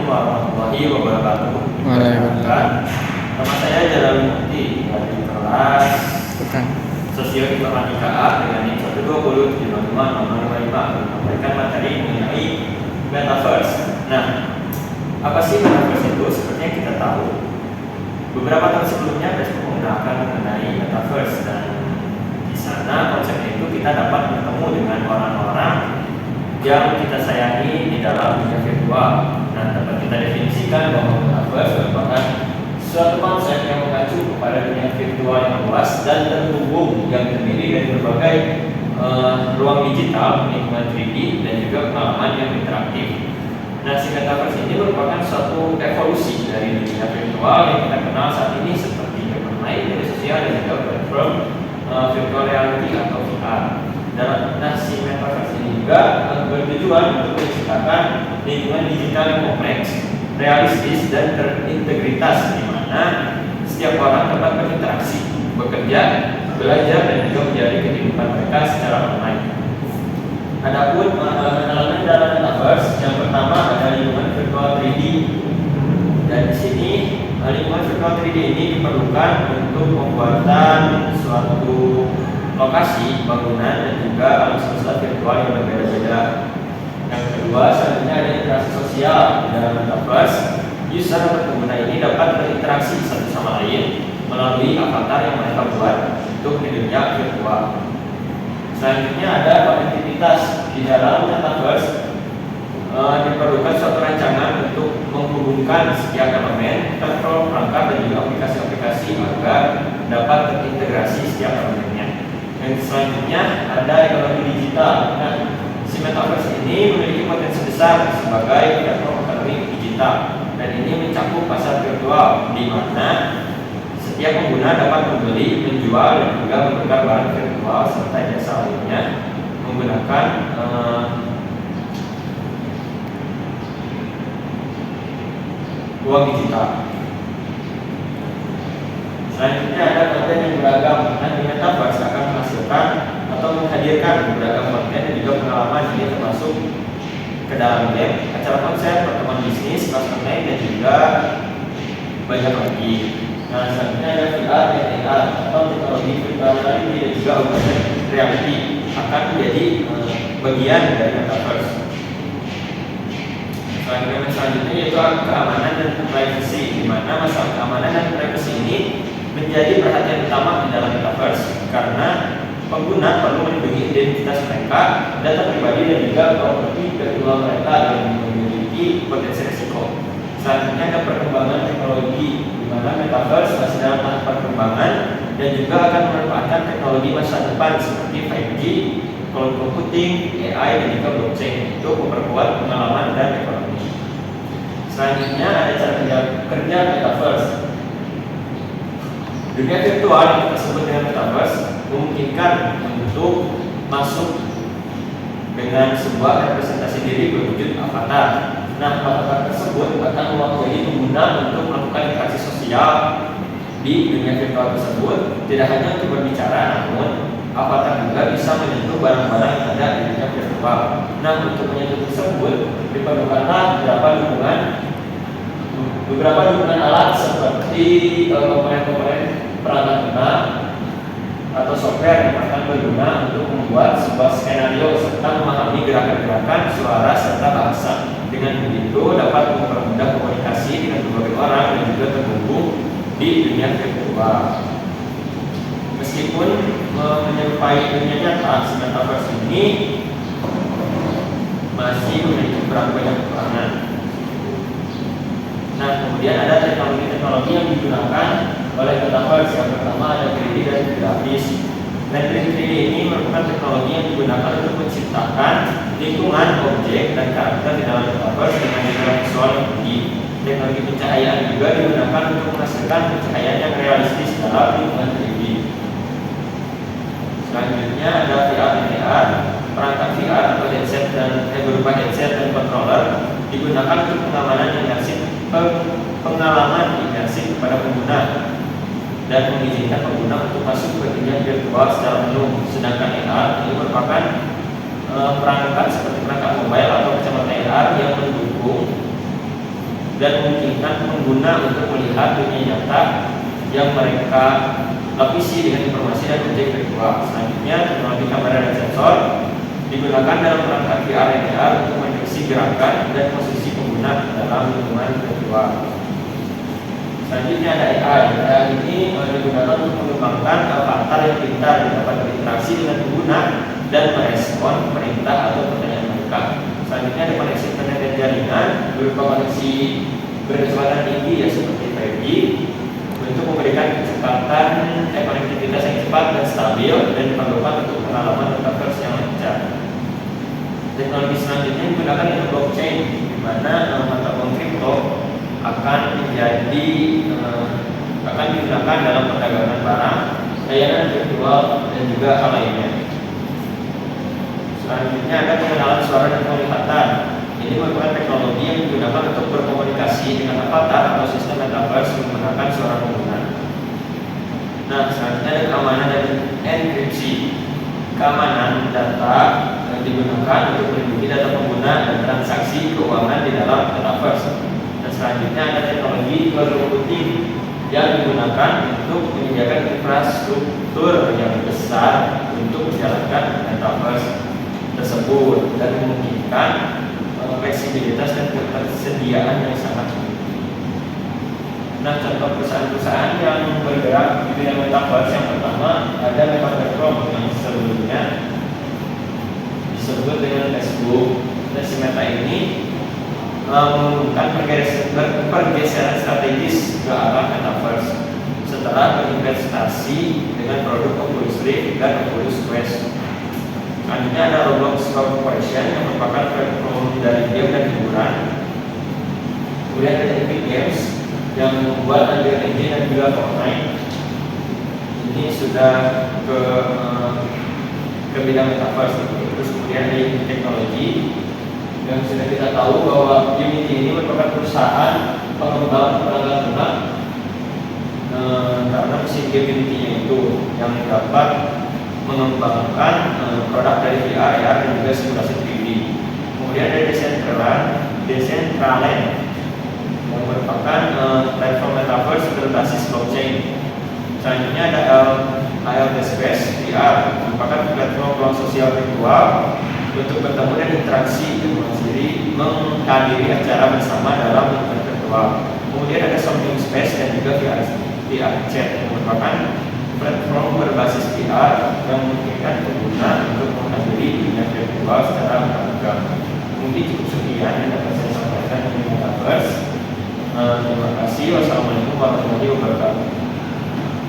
Assalamualaikum warahmatullahi wabarakatuh. Waalaikumsalam. Nama saya Jalaluddin Mukti dari kelas Sosio Informatika A dengan NIM 120750555 menyampaikan materi mengenai Metaverse. Nah, apa sih Metaverse itu? Seperti yang kita tahu, beberapa tahun sebelumnya Facebook menggunakan mengenai Metaverse, dan di sana konsepnya itu kita dapat bertemu dengan orang-orang yang kita sayangi di dalam dunia virtual. Nah, dapat kita definisikan bahwa Metaverse merupakan suatu konsep yang mengacu kepada dunia virtual yang luas dan terhubung, yang terdiri dari berbagai ruang digital, lingkungan 3D, dan juga pengalaman yang interaktif. Nah, si Metaverse ini merupakan suatu evolusi dari dunia virtual yang kita kenal saat ini seperti bermain media sosial dan juga platform virtual reality atau VR. Nah, si Metaverse ini juga bertujuan untuk menciptakan lingkungan digital yang kompleks, realistis, dan terintegritas, di mana setiap orang dapat berinteraksi, bekerja, belajar, dan juga menjalani kehidupan mereka secara online. Adapun elemen dalam Metaverse, yang pertama ada lingkungan virtual 3D. Dan di sini lingkungan virtual 3D ini diperlukan untuk pembuatan suatu lokasi, bangunan, dan juga alam semesta virtual yang berbeda-beda. Yang kedua, selanjutnya ada interaksi sosial di dalam Metaverse. User atau pengguna ini dapat berinteraksi satu sama lain melalui avatar yang mereka buat untuk di dunia virtual. Selanjutnya ada konektivitas. Di dalam Metaverse diperlukan suatu rancangan untuk menghubungkan setiap elemen, kontrol perangkat, dan juga aplikasi-aplikasi agar dapat terintegrasi setiap elemennya. Dan selanjutnya ada ekonomi digital. Nah, si Metaverse ini memiliki potensi besar sebagai platform ekonomi digital, dan ini mencakup pasar virtual di mana setiap pengguna dapat membeli, menjual, dan juga menukar barang virtual serta jasa lainnya menggunakan uang digital. Selanjutnya ada konten yang beragam. Nah, di Metaverse akan menghasilkan atau menghadirkan beragam konten dan juga pengalaman, ini termasuk ke dalam game, acara konser, pertemuan bisnis, kelas online, dan juga banyak lagi. Nah, selanjutnya ada VR dan AR atau teknologi virtual reality dan juga augmented reality akan menjadi bagian dari Metaverse. Selanjutnya yaitu keamanan dan privacy, di mana masalah keamanan dan privacy ini menjadi perhatian utama di dalam Metaverse, karena pengguna perlu melindungi identitas mereka, data pribadi, dan juga properti virtual mereka yang memiliki potensi risiko. Selanjutnya ada perkembangan teknologi, di mana Metaverse masih dalam tahap perkembangan dan juga akan memanfaatkan teknologi masa depan seperti 5G, cloud computing, AI, dan juga blockchain untuk memperkuat pengalaman dan ekonomi. Selanjutnya ada cara kerja Metaverse. Dunia virtual yang kita sebut dengan Metaverse memungkinkan untuk masuk dengan sebuah representasi diri berwujud avatar. Nah, avatar tersebut akan mewakili pengguna untuk melakukan interaksi sosial di dunia virtual tersebut. Tidak hanya untuk berbicara, namun avatar juga bisa menyentuh barang-barang yang ada di dunia virtual. Nah, untuk menyentuh tersebut diperlukanlah beberapa dukungan alat seperti komponen-komponen perangkat lunak atau software yang akan berguna untuk membuat sebuah skenario serta memahami gerakan-gerakan, suara, serta bahasa. Dengan begitu dapat mempermudah komunikasi dengan berbagai orang dan juga terhubung di dunia virtual. Meskipun menyerupai dunia nyata, si Metaverse ini masih memiliki banyak kekurangan. Nah, kemudian ada teknologi-teknologi yang digunakan oleh Metaverse. Yang pertama ada 3D dan grafis. Dan 3D ini merupakan teknologi yang digunakan untuk menciptakan lingkungan, objek, dan karakter di dalam Metaverse dengan nilai visual yang tinggi. Teknologi pencahayaan juga digunakan untuk menghasilkan pencahayaan yang realistis dalam lingkungan 3D. Selanjutnya ada VR dan AR. Perangkat VR atau headset berupa headset dan controller digunakan untuk pengalaman imersif kepada pengguna dan mengizinkan pengguna untuk masuk ke dunia virtual secara penuh. Sedangkan AR ini merupakan perangkat seperti perangkat mobile atau kacamata AR yang mendukung dan memungkinkan pengguna untuk melihat dunia nyata yang mereka lapisi dengan informasi dan objek virtual. Selanjutnya, teknologi kamera dan sensor digunakan dalam perangkat VR dan AR untuk mendeteksi gerakan dan posisi pengguna dalam lingkungan virtual. Selanjutnya ada AI. AI ini digunakan untuk mengembangkan avatar yang pintar yang dapat berinteraksi dengan pengguna dan merespon perintah atau pertanyaan mereka. Selanjutnya ada koneksi internet dan jaringan berupa koneksi berkecepatan tinggi ya seperti 5G untuk memberikan kecepatan konektivitas yang cepat dan stabil dan diperlukan untuk pengalaman metaverse yang lancar. Teknologi selanjutnya digunakan yaitu blockchain, di mana mata uang kripto akan digunakan dalam perdagangan barang, layanan virtual dan juga hal lainnya. Selanjutnya ada pengenalan suara dan penglihatan. Ini merupakan teknologi yang digunakan untuk berkomunikasi dengan avatar atau sistem metaverse menggunakan suara pengguna. Nah, selanjutnya ada keamanan dan enkripsi. Keamanan data yang digunakan untuk melindungi data pengguna dan transaksi keuangan di dalam metaverse. Dan selanjutnya ada teknologi cloud computing yang digunakan untuk menyediakan infrastruktur yang besar untuk menjalankan metaverse tersebut dan memungkinkan fleksibilitas dan ketersediaan yang sangat tinggi. Nah, contoh perusahaan-perusahaan yang bergerak di bidang metaverse yang pertama ada Meta.com yang sebelumnya disebut dengan Facebook. Dan si Meta ini mengumumkan pergeseran strategis ke arah metaverse setelah berinvestasi dengan produk Oculus Rift dan Oculus Quest. Selanjutnya ada Roblox Corporation yang merupakan platform dari game dan hiburan. Kemudian ada Epic Games yang membuat Unreal Engine dan juga Fortnite. Ini sudah ke bidang metaverse. Terus kemudian ada Unity Teknologi yang sudah kita tahu bahwa Unity ini merupakan perusahaan pengembang perangkat lunak karena mesin game Unity-nya itu yang dapat mengembangkan produk dari VR, AR dan juga simulasi 3D. Kemudian ada Decentraland yang merupakan platform metaverse berbasis blockchain. Selanjutnya ada ALT Space VR, merupakan platform ruang sosial virtual untuk bertemu dan interaksi dan menghadiri acara bersama dalam lingkungan virtual. Kemudian ada Something Space dan juga VR Chat yang merupakan platform berbasis VR yang memungkinkan pengguna untuk menghadiri dunia virtual secara beragam. Mungkin cukup sekian yang dapat saya sampaikan di Metaverse. Terima kasih. Wassalamualaikum warahmatullahi wabarakatuh.